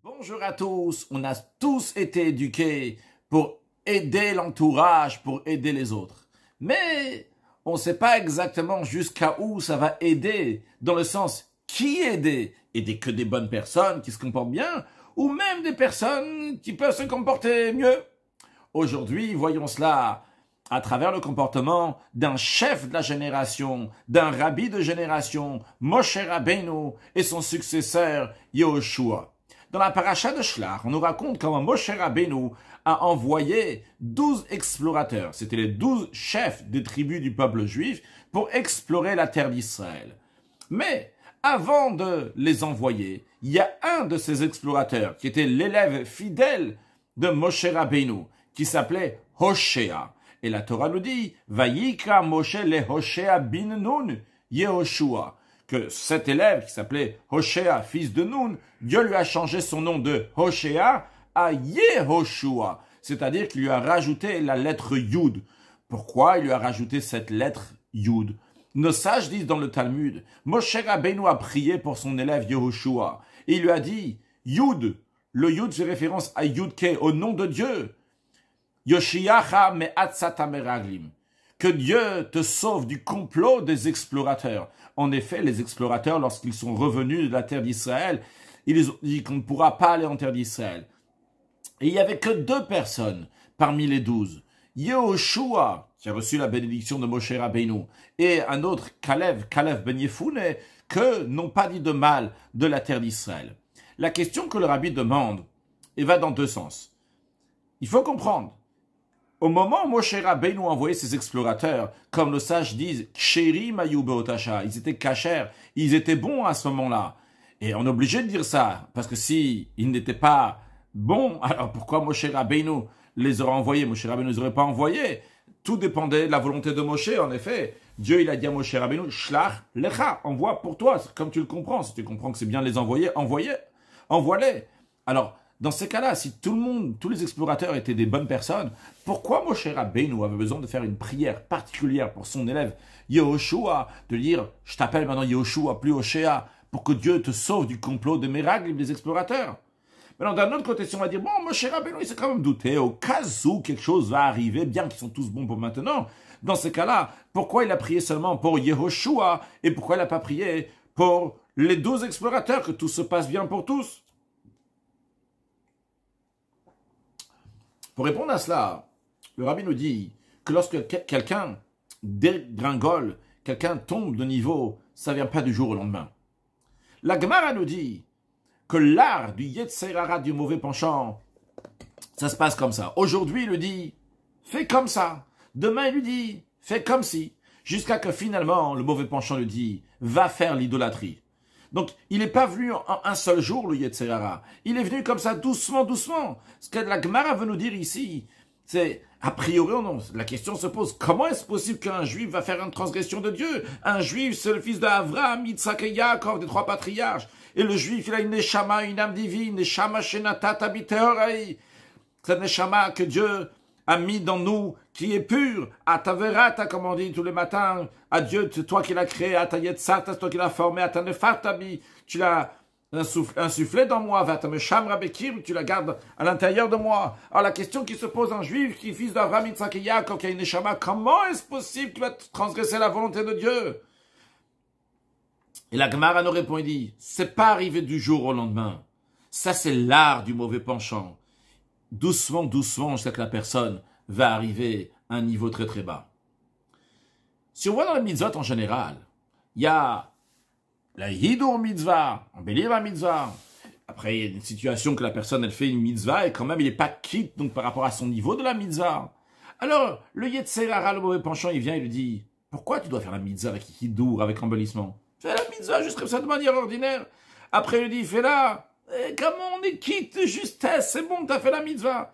Bonjour à tous, on a tous été éduqués pour aider l'entourage, pour aider les autres. Mais on ne sait pas exactement jusqu'à où ça va aider, dans le sens qui aider. Aider que des bonnes personnes qui se comportent bien, ou même des personnes qui peuvent se comporter mieux. Aujourd'hui, voyons cela à travers le comportement d'un chef de la génération, d'un rabbi de génération, Moshe Rabbeinu, et son successeur, Yehoshua. Dans la paracha de Shlach, on nous raconte comment Moshe Rabbeinu a envoyé 12 explorateurs. C'était les 12 chefs des tribus du peuple juif pour explorer la terre d'Israël. Mais avant de les envoyer, il y a un de ces explorateurs qui était l'élève fidèle de Moshe Rabbeinu, qui s'appelait Hoshea. Et la Torah nous dit, Vayikra Moshe le Hoshea bin Nun Yehoshua, que cet élève qui s'appelait Hoshea, fils de Nun, Dieu lui a changé son nom de Hoshea à Yehoshua, c'est-à-dire qu'il lui a rajouté la lettre Yud. Pourquoi il lui a rajouté cette lettre Yud? Nos sages disent dans le Talmud, Moshe Rabbeinu a prié pour son élève Yehoshua, et il lui a dit, Yud, le Yud fait référence à Yudke, au nom de Dieu, Yoshiacha me'atzata meraglim, que Dieu te sauve du complot des explorateurs. En effet, les explorateurs, lorsqu'ils sont revenus de la terre d'Israël, ils ont dit qu'on ne pourra pas aller en terre d'Israël. Et il n'y avait que 2 personnes parmi les 12. Yehoshua, qui a reçu la bénédiction de Moshe Rabbeinu, et un autre, Kalev ben Yefune, que n'ont pas dit de mal de la terre d'Israël. La question que le rabbi demande, et va dans 2 sens. Il faut comprendre. Au moment où Moshe Rabbeinu a envoyé ses explorateurs, comme nos sages disent, Ksherim hayu beotasha, ils étaient cachers, ils étaient bons à ce moment-là. Et on est obligé de dire ça, parce que si ils n'étaient pas bons, alors pourquoi Moshe Rabbeinu les aurait envoyés? Moshe Rabbeinu ne les aurait pas envoyés. Tout dépendait de la volonté de Moshe, en effet. Dieu, il a dit à Moshe Rabbeinu, Shlach lecha, envoie pour toi, comme tu le comprends. Si tu comprends que c'est bien de les envoyer, envoie-les. Alors, dans ces cas-là, si tous les explorateurs étaient des bonnes personnes, pourquoi Moshe Rabbeinu avait besoin de faire une prière particulière pour son élève Yehoshua, de dire « Je t'appelle maintenant Yehoshua, plus Hoshea, pour que Dieu te sauve du complot des miracles des explorateurs ». Maintenant, d'un autre côté, si on va dire « Bon, Moshe Rabbeinu, il s'est quand même douté, au cas où quelque chose va arriver, bien qu'ils sont tous bons pour maintenant ». Dans ces cas-là, pourquoi il a prié seulement pour Yehoshua et pourquoi il n'a pas prié pour les 12 explorateurs, que tout se passe bien pour tous? Pour répondre à cela, le rabbi nous dit que lorsque quelqu'un dégringole, quelqu'un tombe de niveau, ça ne vient pas du jour au lendemain. La Gemara nous dit que l'art du Yetzer Hara, du mauvais penchant, ça se passe comme ça. Aujourd'hui, il lui dit, fais comme ça. Demain, il lui dit, fais comme si. Jusqu'à que finalement, le mauvais penchant lui dit, va faire l'idolâtrie. Donc, il n'est pas venu en un seul jour, le Yetzer Hara. Il est venu comme ça, doucement, doucement. Ce que la Gemara veut nous dire ici, c'est, a priori, non. La question se pose, comment est-ce possible qu'un juif va faire une transgression de Dieu? Un juif, c'est le fils d'Avraham, Yitzhak et Yaakov, des 3 patriarches. Et le juif, il a une neshama, une âme divine, neshama shenatat abiteorai. Cette neshama que Dieu a mis dans nous, qui est pur, à taverata, comme on dit tous les matins, à Dieu, c'est toi qui l'as créé, à ta yetzata, c'est toi qui l'as formé, à ta nefatabi, tu l'as insufflé dans moi, va ta meshamra bekir, tu la gardes à l'intérieur de moi. Alors la question qui se pose un juif, qui est fils d'Avraham, Yitzhak et Yaakov, qui a une neshama, comment est-ce possible qu'il va transgresser la volonté de Dieu? Et la Gemara nous répond, il dit, c'est pas arrivé du jour au lendemain. Ça, c'est l'art du mauvais penchant. Doucement, doucement, jusqu'à que la personne va arriver à un niveau très très bas. Si on voit dans les mitzvot en général, il y a la hidur mitzvah, embellir la mitzvah. Après, il y a une situation que la personne, elle fait une mitzvah et quand même, il n'est pas quitte donc par rapport à son niveau de la mitzvah. Alors, le Yetzer Hara, le mauvais penchant, il vient et lui dit, pourquoi tu dois faire la mitzvah avec hidur, avec embellissement? Fais la mitzvah juste comme ça de manière ordinaire. Après, il lui dit, fais-la. Comment on est quitte de justesse, c'est bon, t'as fait la mitzvah.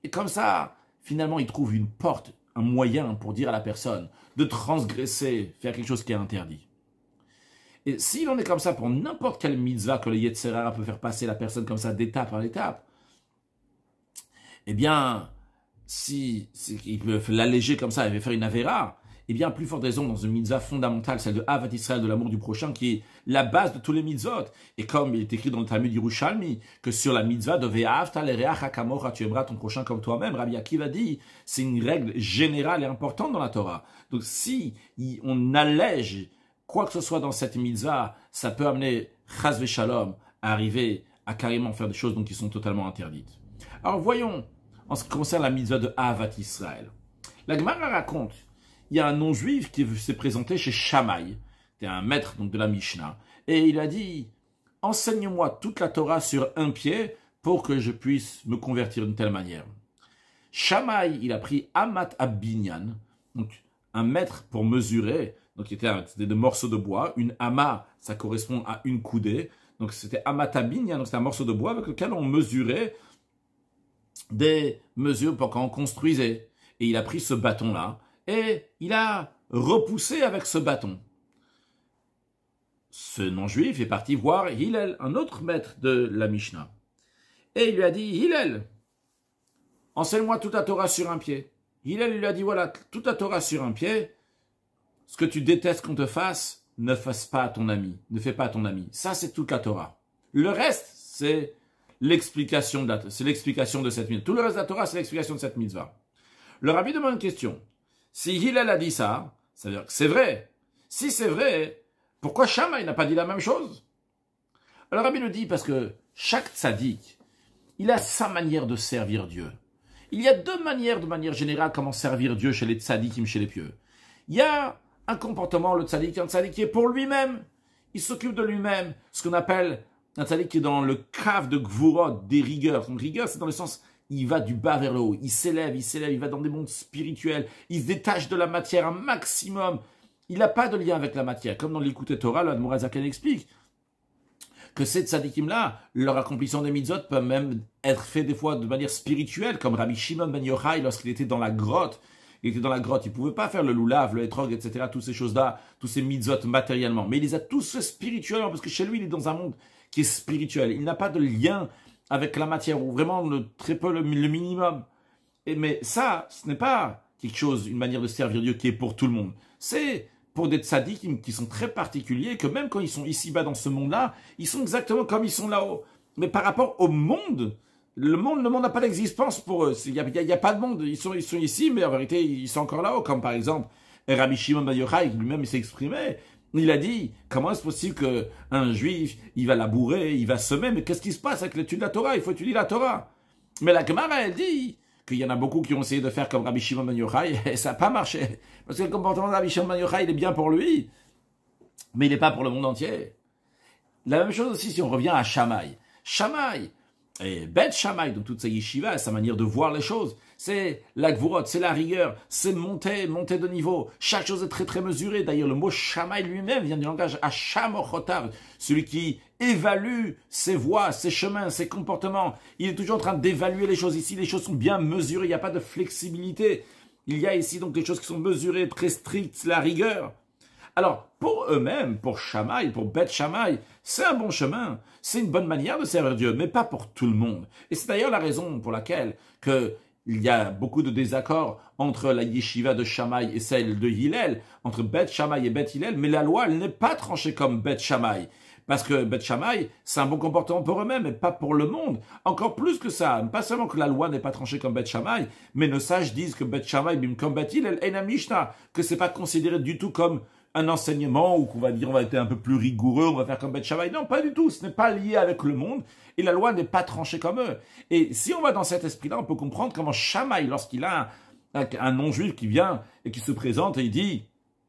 Et comme ça, finalement, il trouve une porte, un moyen pour dire à la personne de transgresser, faire quelque chose qui est interdit. Et s'il en est comme ça pour n'importe quelle mitzvah que le Yetzer Hara peut faire passer la personne comme ça d'étape en étape, eh bien, il peut l'alléger comme ça, il va faire une avéra, Eh bien, plus forte raison dans une mitzvah fondamentale, celle de Ahavat Israël, de l'amour du prochain, qui est la base de tous les mitzvot. Et comme il est écrit dans le Talmud Yerushalmi, que sur la mitzvah de Ve'ahavta l'ereacha kamocha, tu aimeras ton prochain comme toi-même, Rabbi Akiva dit, c'est une règle générale et importante dans la Torah. Donc, si on allège quoi que ce soit dans cette mitzvah, ça peut amener chas v'shalom à arriver à carrément faire des choses qui sont totalement interdites. Alors, voyons, en ce qui concerne la mitzvah de Ahavat Israël. La Gemara raconte, il y a un non-juif qui s'est présenté chez Shammai, c'était un maître donc de la Mishnah, et il a dit, enseigne-moi toute la Torah sur un pied pour que je puisse me convertir d'une telle manière. Shammai, il a pris Amat Abinyan, donc un mètre pour mesurer, donc c'était des morceaux de bois, une ama, ça correspond à une coudée, donc c'était Amat Abinyan, donc c'était un morceau de bois avec lequel on mesurait des mesures pour quand on construisait. Et il a pris ce bâton-là, et il a repoussé avec ce bâton. Ce non-juif est parti voir Hillel, un autre maître de la Mishnah. Et il lui a dit, Hillel, enseigne-moi toute la Torah sur un pied. Hillel lui a dit, voilà, toute la Torah sur un pied, ce que tu détestes qu'on te fasse, ne fasse pas à ton ami, ne fais pas à ton ami. Ça, c'est toute la Torah. Le reste, c'est l'explication de cette mitzvah. Tout le reste de la Torah, c'est l'explication de cette mitzvah. Le rabbi demande une question. Si Hillel a dit ça, ça veut dire que c'est vrai. Si c'est vrai, pourquoi Shammai n'a pas dit la même chose? Le rabbi nous dit parce que chaque tzaddik, il a sa manière de servir Dieu. Il y a deux manières, de manière générale, comment servir Dieu chez les tzaddikim, chez les pieux. Il y a un comportement, un tzaddik qui est pour lui-même. Il s'occupe de lui-même. Ce qu'on appelle un tzaddik qui est dans le cave de Gvurot, des rigueurs. Donc, rigueur, c'est dans le sens, il va du bas vers le haut. Il s'élève, il va dans des mondes spirituels. Il se détache de la matière un maximum. Il n'a pas de lien avec la matière. Comme dans l'Écoute Torah, l'Admor Zaken explique que ces tzadikim-là, leur accomplissement des mitzvot peut même être fait des fois de manière spirituelle, comme Rabbi Shimon ben Yochai, lorsqu'il était dans la grotte. Il était dans la grotte, il ne pouvait pas faire le loulav, le hétrog, etc., toutes ces choses-là, tous ces mitzvot matériellement. Mais il les a tous spirituellement, parce que chez lui, il est dans un monde qui est spirituel. Il n'a pas de lien avec la matière, ou vraiment très peu le minimum. Mais ça, ce n'est pas quelque chose, une manière de servir Dieu qui est pour tout le monde. C'est pour des tzaddikim qui sont très particuliers, que même quand ils sont ici-bas dans ce monde-là, ils sont exactement comme ils sont là-haut. Mais par rapport au monde, le monde n'a pas d'existence pour eux. Il n'y a pas de monde. Ils sont ici, mais en vérité, ils sont encore là-haut. Comme par exemple, Rabbi Shimon ben Yochai, lui-même, il s'est exprimé. Il a dit, comment est-ce possible qu'un juif, il va labourer, il va semer, mais qu'est-ce qui se passe avec l'étude de la Torah? Il faut étudier la Torah. Mais la Gemara, elle dit qu'il y en a beaucoup qui ont essayé de faire comme Rabbi Shimon ben Yochai, et ça n'a pas marché. Parce que le comportement de Rabbi Shimon ben Yochai, il est bien pour lui, mais il n'est pas pour le monde entier. La même chose aussi si on revient à Shammai. Shammai, et Beth Shammai, donc toute sa yeshiva, sa manière de voir les choses, c'est la gvurot, c'est la rigueur, c'est monter de niveau. Chaque chose est très très mesurée. D'ailleurs, le mot Shammai lui-même vient du langage Hashamochotav, celui qui évalue ses voies, ses chemins, ses comportements. Il est toujours en train d'évaluer les choses. Ici, les choses sont bien mesurées, il n'y a pas de flexibilité. Il y a ici donc des choses qui sont mesurées, très strictes, la rigueur. Alors, pour eux-mêmes, pour Shammai, pour Beth Shammai, c'est un bon chemin, c'est une bonne manière de servir Dieu, mais pas pour tout le monde. Et c'est d'ailleurs la raison pour laquelle il y a beaucoup de désaccords entre la yeshiva de Shammai et celle de Hillel, entre Beth Shammai et Beth Hillel, mais la loi, elle n'est pas tranchée comme Beth Shammai. Parce que Beth Shammai, c'est un bon comportement pour eux-mêmes, mais pas pour le monde. Encore plus que ça, pas seulement que la loi n'est pas tranchée comme Beth Shammai, mais nos sages disent que Beth Shammai, comme Beth Hillel, est la Mishnah, que c'est pas considéré du tout comme un enseignement, ou qu'on va dire on va être un peu plus rigoureux, on va faire comme Beth Shammai. Non, pas du tout, ce n'est pas lié avec le monde, et la loi n'est pas tranchée comme eux. Et si on va dans cet esprit-là, on peut comprendre comment Shammai, lorsqu'il a un non-juif qui vient et qui se présente et il dit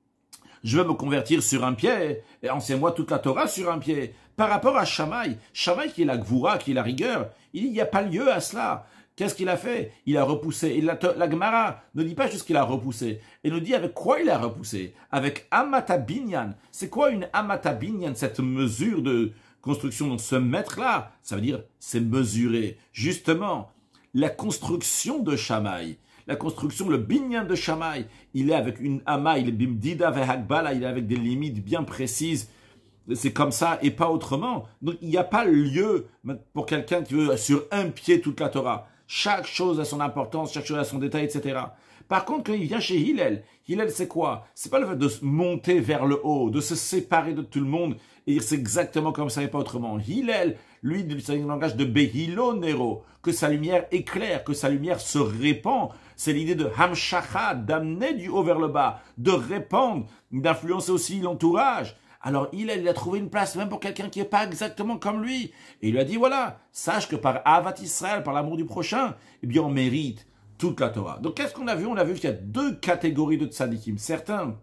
« Je veux me convertir sur un pied, et enseigne-moi toute la Torah sur un pied ». Par rapport à Shammai, Shammai qui est la gvura, qui est la rigueur, il n'y a pas lieu à cela. Qu'est-ce qu'il a fait? Il a repoussé. Et la Gemara ne dit pas juste qu'il a repoussé. Elle nous dit avec quoi il a repoussé. Avec Amata Binyan. C'est quoi une Amata Binyan, cette mesure de construction? Donc ce mètre-là, ça veut dire c'est mesuré. Justement, la construction de Shammai, la construction, le Binyan de Shammai, il est avec une Ama, il est Bimdida Vehagbala, il est avec des limites bien précises. C'est comme ça et pas autrement. Donc il n'y a pas lieu pour quelqu'un qui veut sur un pied toute la Torah. Chaque chose a son importance, chaque chose a son détail, etc. Par contre, quand il vient chez Hillel, Hillel c'est quoi? C'est pas le fait de se monter vers le haut, de se séparer de tout le monde et dire c'est exactement comme ça et pas autrement. Hillel, lui, c'est un langage de Behilo Nero, que sa lumière éclaire, que sa lumière se répand. C'est l'idée de Hamshacha, d'amener du haut vers le bas, de répandre, d'influencer aussi l'entourage. Alors il a trouvé une place même pour quelqu'un qui n'est pas exactement comme lui. Et il lui a dit, voilà, sache que par Avat Israël, par l'amour du prochain, eh bien on mérite toute la Torah. Donc qu'est-ce qu'on a vu? On a vu qu'il y a deux catégories de tzadikim. Certains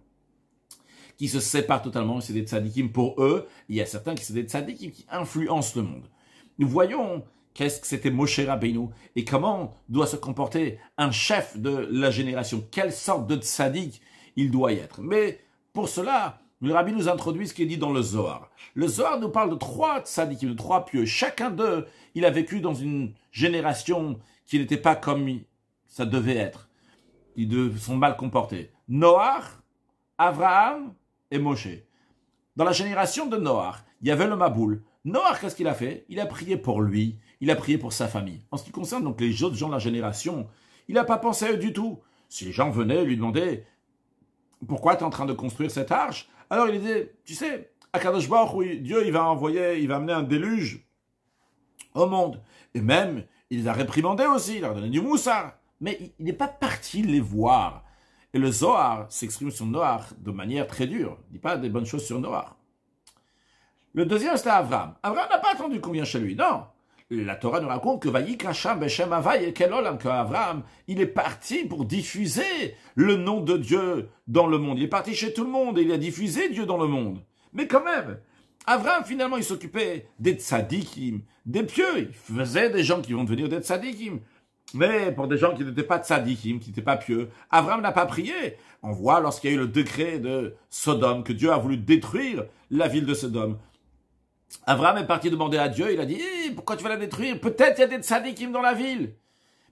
qui se séparent totalement, c'est des tzadikim pour eux. Il y a certains qui sont des tzadikim qui influencent le monde. Nous voyons qu'est-ce que c'était Moshe Rabbeinu et comment doit se comporter un chef de la génération. Quelle sorte de tzadik il doit y être. Mais pour cela, le Rabbi nous introduit ce qui est dit dans le Zohar. Le Zohar nous parle de trois tzadikim, de trois pieux. Chacun d'eux, il a vécu dans une génération qui n'était pas comme ça devait être. Ils sont mal comportés. Noach, Abraham et Moshe. Dans la génération de Noach, il y avait le Maboul. Noach, qu'est-ce qu'il a fait? Il a prié pour lui, il a prié pour sa famille. En ce qui concerne donc les autres gens de la génération, il n'a pas pensé à eux du tout. Si les gens venaient lui demander « Pourquoi tu es en train de construire cette arche ?» Alors il disait « Tu sais, Akadosh Baruch Hu, Dieu il va amener un déluge au monde. » Et même, il les a réprimandés aussi, il leur a donné du moussard. Mais il n'est pas parti les voir. Et le Zohar s'exprime sur Noach de manière très dure. Il ne dit pas des bonnes choses sur Noach. Le deuxième, c'était Abraham. Abraham n'a pas attendu qu'on vienne chez lui, non. La Torah nous raconte que Vayikacham Beshem Havai et Kelolam, que Abraham, il est parti pour diffuser le nom de Dieu dans le monde. Il est parti chez tout le monde et il a diffusé Dieu dans le monde. Mais quand même, Abraham, finalement, il s'occupait des tzadikim, des pieux. Il faisait des gens qui vont devenir des tzadikim. Mais pour des gens qui n'étaient pas tzadikim, qui n'étaient pas pieux, Abraham n'a pas prié. On voit lorsqu'il y a eu le décret de Sodome, que Dieu a voulu détruire la ville de Sodome. Abraham est parti demander à Dieu, il a dit pourquoi tu vas la détruire? Peut-être il y a des tzadikim dans la ville.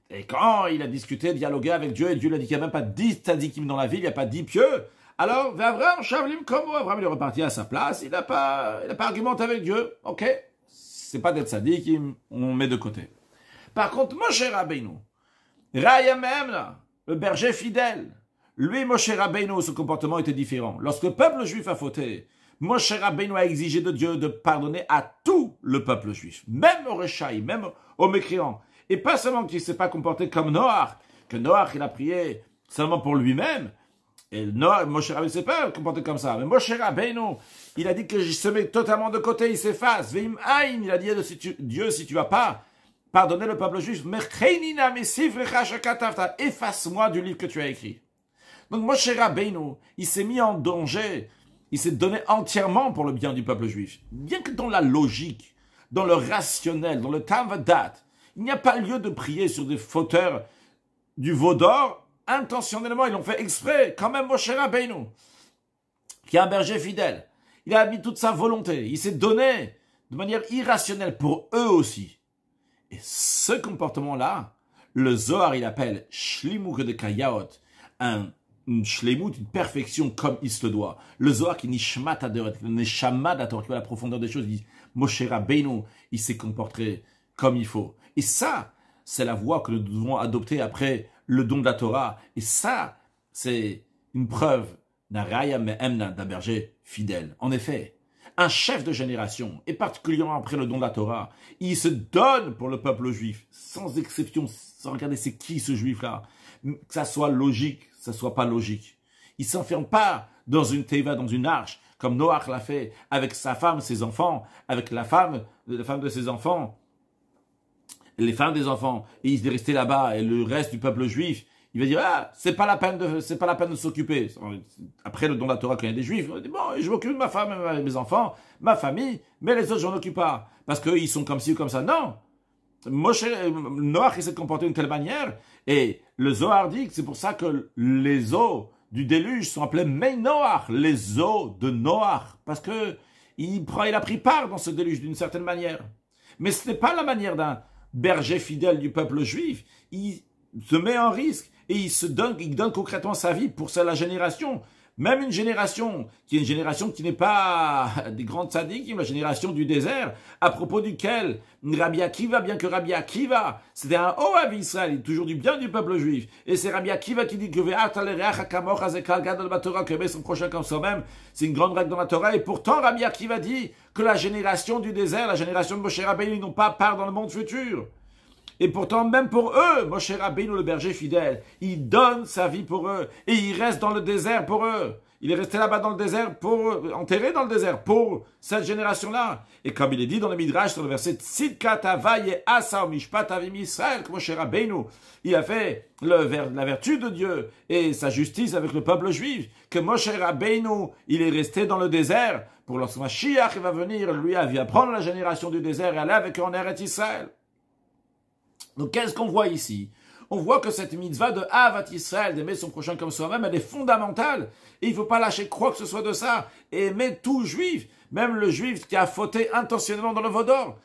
Et quand il a discuté, dialogué avec Dieu, et Dieu lui a dit qu'il n'y a même pas 10 tzadikim dans la ville, il n'y a pas 10 pieux. Alors, Abraham, Shavlim, comme Abraham il est reparti à sa place, il n'a pas argumenté avec Dieu. Ok, c'est pas des tzadikim, on met de côté. Par contre, Moshe Rabbeinu, Raya Memna, le berger fidèle, lui, Moshe Rabbeinu, son comportement était différent. Lorsque le peuple juif a fauté, Moshe Rabbeinu a exigé de Dieu de pardonner à tout le peuple juif, même aux Rechaï, même aux mécréants. Et pas seulement qu'il ne s'est pas comporté comme Noach, que Noach il a prié seulement pour lui-même, et Moshe Rabbeinu ne s'est pas comporté comme ça. Mais Moshe Rabbeinu, il a dit que je se met totalement de côté, il s'efface. Veim Aïn, il a dit Dieu, si tu vas pas pardonner le peuple juif, efface-moi du livre que tu as écrit. Donc Moshe Rabbeinu, il s'est mis en danger. Il s'est donné entièrement pour le bien du peuple juif. Bien que dans la logique, dans le rationnel, dans le Tavadat, il n'y a pas lieu de prier sur des fauteurs du veau d'or. Intentionnellement, ils l'ont fait exprès. Quand même, Moshe Rabbeinu, qui est un berger fidèle, il a mis toute sa volonté. Il s'est donné de manière irrationnelle pour eux aussi. Et ce comportement-là, le Zohar, il appelle Shlimuk de Kayaot, une shlemut, une perfection comme il se le doit. Le Zohar qui nishmat adoret, le neshama d'ator, qui va à la profondeur des choses, il dit Moshe Rabbeinu, il s'est comporté comme il faut. Et ça, c'est la voie que nous devons adopter après le don de la Torah. Et ça, c'est une preuve d'un raya me'emna, d'un berger fidèle. En effet, un chef de génération, et particulièrement après le don de la Torah, il se donne pour le peuple juif, sans exception, sans regarder c'est qui ce juif-là, que ça soit logique, que ça soit pas logique. Il s'enferme pas dans une teva, dans une arche, comme Noach l'a fait avec sa femme, ses enfants, avec la femme de ses enfants, les femmes des enfants, et il est resté là-bas, et le reste du peuple juif, il va dire, c'est pas la peine de s'occuper. Après le don de la Torah, quand il y a des juifs, on dit, bon, je m'occupe de ma femme, de mes enfants, ma famille, mais les autres, j'en occupe pas. Parce qu'ils sont comme ci ou comme ça. Non. Noach, il s'est comporté d'une telle manière, et le Zohar dit que c'est pour ça que les eaux du déluge sont appelées Mei Noach, les eaux de Noach, parce que il a pris part dans ce déluge d'une certaine manière. Mais ce n'est pas la manière d'un berger fidèle du peuple juif. Il se met en risque et il donne concrètement sa vie pour la génération. même une génération, qui est une génération qui n'est pas des grands tzadikim, la génération du désert, à propos duquel Rabbi Akiva, bien que Rabbi Akiva, c'était un Oav Israël, il dit toujours du bien du peuple juif. Et c'est Rabbi Akiva qui dit que aimer son prochain comme soi-même, c'est une grande règle dans la Torah. Et pourtant, Rabbi Akiva dit que la génération du désert, la génération de Moshe Rabbeinu, ils n'ont pas part dans le monde futur. Et pourtant, même pour eux, Moshe Rabbeinu, le berger fidèle, il donne sa vie pour eux. Et il reste dans le désert pour eux. Il est resté là-bas dans le désert, enterré dans le désert, pour cette génération-là. Et comme il est dit dans le Midrash, sur le verset Tzidkat Havaye Asa Mishpat Avim Israël, que Moshe Rabbeinu, il a fait la vertu de Dieu et sa justice avec le peuple juif, que Moshe Rabbeinu, il est resté dans le désert, pour lorsque Mashiach va venir, lui, il va prendre la génération du désert et aller avec eux en Eretz Israël. Donc, qu'est-ce qu'on voit ici? On voit que cette mitzvah de Ahavat Israël, d'aimer son prochain comme soi-même, elle est fondamentale. Et il ne faut pas lâcher quoi que ce soit de ça. Et aimer tout juif, même le juif qui a fauté intentionnellement dans le Vaudor.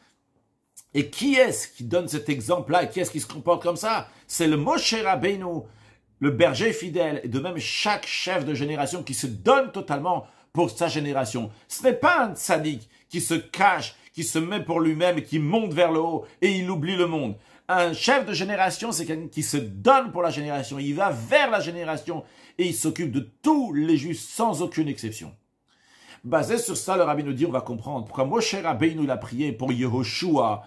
Et qui est-ce qui donne cet exemple-là? Et qui est-ce qui se comporte comme ça? C'est le Moshe Rabbeinu, le berger fidèle, et de même chaque chef de génération qui se donne totalement pour sa génération. Ce n'est pas un tzaddik qui se cache, qui se met pour lui-même et qui monte vers le haut et il oublie le monde. Un chef de génération, c'est quelqu'un qui se donne pour la génération. Il va vers la génération et il s'occupe de tous les juifs sans aucune exception. Basé sur ça, le Rabbi nous dit, on va comprendre pourquoi Moshe Rabbeinu il a prié pour Yehoshua,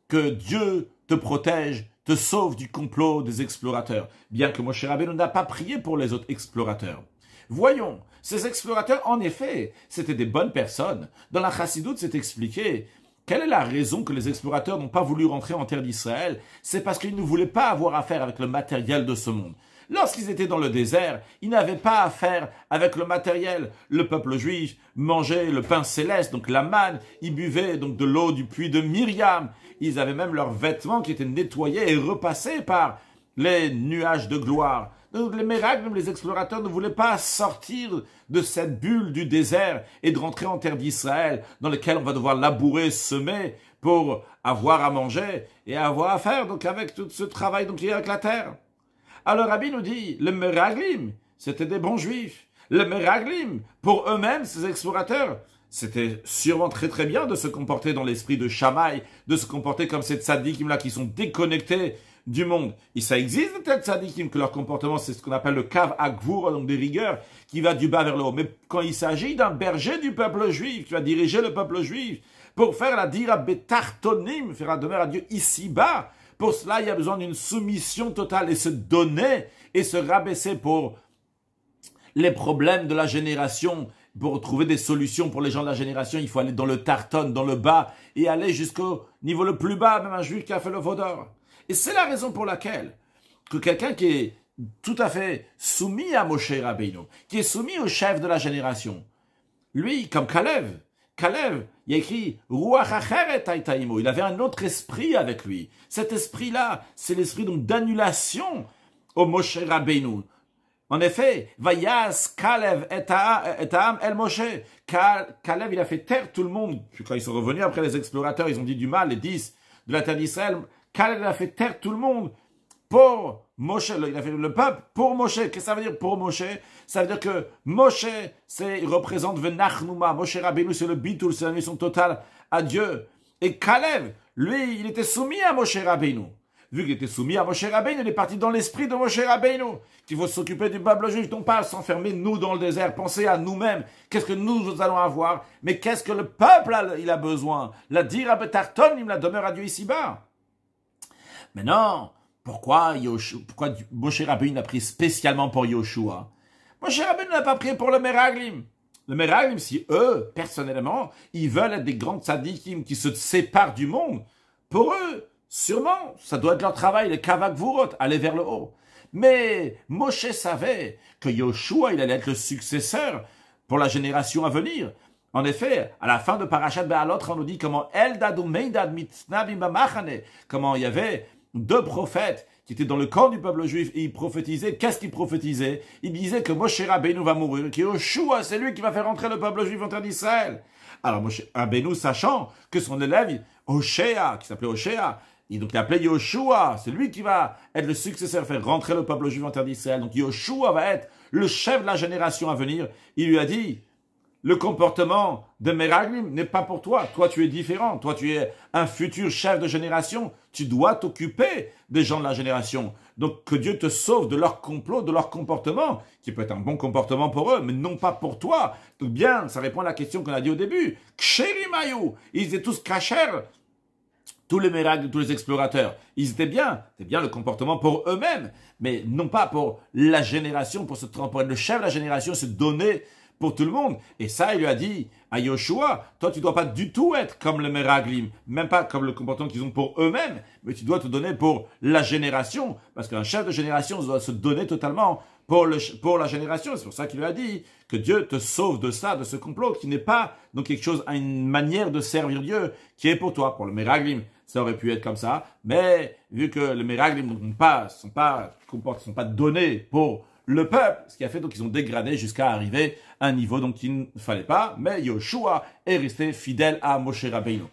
que Dieu te protège, te sauve du complot des explorateurs. Bien que Moshe Rabbeinu n'a pas prié pour les autres explorateurs. Voyons, ces explorateurs, en effet, c'était des bonnes personnes. Dans la Chassidoute, c'est expliqué. Quelle est la raison que les explorateurs n'ont pas voulu rentrer en terre d'Israël? C'est parce qu'ils ne voulaient pas avoir affaire avec le matériel de ce monde. Lorsqu'ils étaient dans le désert, ils n'avaient pas affaire avec le matériel. Le peuple juif mangeait le pain céleste, donc la manne. Ils buvaient donc de l'eau du puits de Myriam. Ils avaient même leurs vêtements qui étaient nettoyés et repassés par les nuages de gloire. Donc les miracles, les explorateurs ne voulaient pas sortir de cette bulle du désert et de rentrer en terre d'Israël, dans laquelle on va devoir labourer, semer pour avoir à manger et avoir à faire donc avec tout ce travail donc lié avec la terre. Alors Rabbi nous dit, les meraglim, c'était des bons juifs. Les meraglim, pour eux-mêmes, ces explorateurs, c'était sûrement très très bien de se comporter dans l'esprit de Shammai, de se comporter comme ces tzadikim-là qui sont déconnectés du monde. Et ça existe de tels tzadikim que leur comportement, c'est ce qu'on appelle le kav agvur, donc des rigueurs, qui va du bas vers le haut. Mais quand il s'agit d'un berger du peuple juif, qui va diriger le peuple juif, pour faire la dira betartonim, faire la demeure à Dieu ici-bas, pour cela, il y a besoin d'une soumission totale et se donner et se rabaisser pour les problèmes de la génération. Pour trouver des solutions pour les gens de la génération, il faut aller dans le tarton, dans le bas, et aller jusqu'au niveau le plus bas, même un juif qui a fait le vaudor. Et c'est la raison pour laquelle que quelqu'un qui est tout à fait soumis à Moshe Rabbeinu, qui est soumis au chef de la génération, lui, comme Kalev, il a écrit « Ruach acheret hayta imo », il avait un autre esprit avec lui. Cet esprit-là, c'est l'esprit donc d'annulation au Moshe Rabbeinu. En effet, Vayas Kalev et Ha'am el Moshe. Kalev, il a fait taire tout le monde. Quand ils sont revenus après les explorateurs, ils ont dit du mal, les 10 de la terre d'Israël. Kalev a fait taire tout le monde pour Moshe. Il a fait le peuple pour Moshe. Qu'est-ce que ça veut dire pour Moshe? Ça veut dire que Moshe, il représente Venachnuma. Moshe Rabbeinu, c'est le bitul, c'est la mission totale à Dieu. Et Kalev, lui, il était soumis à Moshe Rabbeinu. Vu qu'il était soumis à Moshe Rabbeinu, il est parti dans l'esprit de Moshe Rabbeinu, qu'il faut s'occuper du peuple juif, non pas s'enfermer nous dans le désert, penser à nous-mêmes, qu'est-ce que nous allons avoir, mais qu'est-ce que le peuple il a besoin. La dira betarton, il la demeure à Dieu ici-bas. Maintenant, pourquoi Moshe Rabbeinu a pris spécialement pour Yoshua? Moshe Rabbeinu n'a pas pris pour le Meraglim. Le Meraglim, si eux, personnellement, ils veulent être des grands tzadikim qui se séparent du monde, pour eux, sûrement, ça doit être leur travail, les kavakvurot, aller vers le haut. Mais Moshe savait que Yoshua, il allait être le successeur pour la génération à venir. En effet, à la fin de Parashat Be'alot, on nous dit comment Eldad ou Meidad mitnabim b'machane, comment il y avait 2 prophètes qui étaient dans le camp du peuple juif et ils prophétisaient. Qu'est-ce qu'ils prophétisaient? Ils disaient que Moshe Rabbeinu va mourir, que Yoshua, c'est lui qui va faire entrer le peuple juif en terre d'Israël. Alors Moshe Rabbeinu, sachant que son élève, Hoshea, qui s'appelait Hoshea, Et donc il a appelé Yoshua, c'est lui qui va être le successeur, faire rentrer le peuple juif en terre d'Israël. Donc Yoshua va être le chef de la génération à venir. Il lui a dit, le comportement de Meraglim n'est pas pour toi. Toi, tu es différent. Toi, tu es un futur chef de génération. Tu dois t'occuper des gens de la génération. Donc, que Dieu te sauve de leur complot, de leur comportement, qui peut être un bon comportement pour eux, mais non pas pour toi. Donc, bien, ça répond à la question qu'on a dit au début. Ksherimayu, ils étaient tous kasher. Tous les miracles, tous les explorateurs, ils étaient bien. C'était bien le comportement pour eux-mêmes, mais non pas pour la génération, pour être le chef de la génération, se donner pour tout le monde. Et ça, il lui a dit à Yoshua, toi, tu dois pas du tout être comme les Meraglim, même pas comme le comportement qu'ils ont pour eux-mêmes, mais tu dois te donner pour la génération, parce qu'un chef de génération doit se donner totalement pour la génération. C'est pour ça qu'il lui a dit que Dieu te sauve de ça, de ce complot, qui n'est pas donc quelque chose, une manière de servir Dieu, qui est pour toi. Pour le Meraglim, ça aurait pu être comme ça, mais vu que les Meraglim sont pas donnés pour le peuple, ce qui a fait donc qu'ils ont dégradé jusqu'à arriver à un niveau donc qu'il ne fallait pas, mais Yoshua est resté fidèle à Moshe Rabbeinu.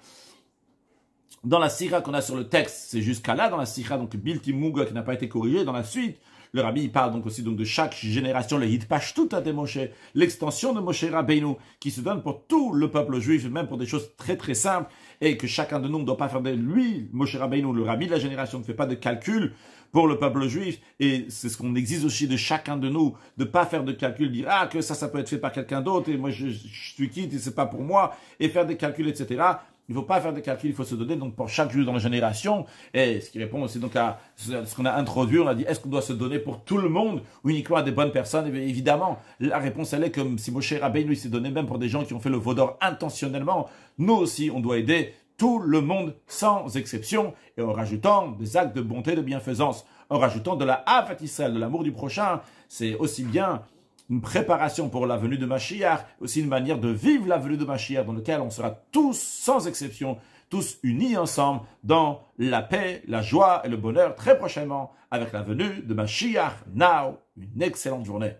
Dans la sira qu'on a sur le texte, c'est jusqu'à là, dans la sira donc Bilti Muga qui n'a pas été corrigé, dans la suite, le rabbi il parle donc aussi donc de chaque génération, le Hitpashtuta de Moshe, l'extension de Moshe Rabbeinu, qui se donne pour tout le peuple juif, même pour des choses très très simples, et que chacun de nous ne doit pas faire de lui, Moshe Rabbeinu, le rabbi de la génération, ne fait pas de calcul pour le peuple juif, et c'est ce qu'on exige aussi de chacun de nous, de pas faire de calcul, dire ah que ça peut être fait par quelqu'un d'autre, et moi je suis quitte, et c'est pas pour moi, et faire des calculs, etc. Il ne faut pas faire de calcul, il faut se donner donc pour chaque juif dans la génération. Et ce qui répond aussi donc à ce qu'on a introduit, on a dit est-ce qu'on doit se donner pour tout le monde ou uniquement à des bonnes personnes? Et évidemment, la réponse elle est comme si Moshe Rabbeinu il s'est donné même pour des gens qui ont fait le vaudor intentionnellement. Nous aussi, on doit aider tout le monde sans exception et en rajoutant des actes de bonté, de bienfaisance, en rajoutant de la Avat Israël, de l'amour du prochain. C'est aussi bien une préparation pour la venue de Mashiach, aussi une manière de vivre la venue de Mashiach dans laquelle on sera tous, sans exception, tous unis ensemble dans la paix, la joie et le bonheur très prochainement avec la venue de Mashiach. Now, une excellente journée.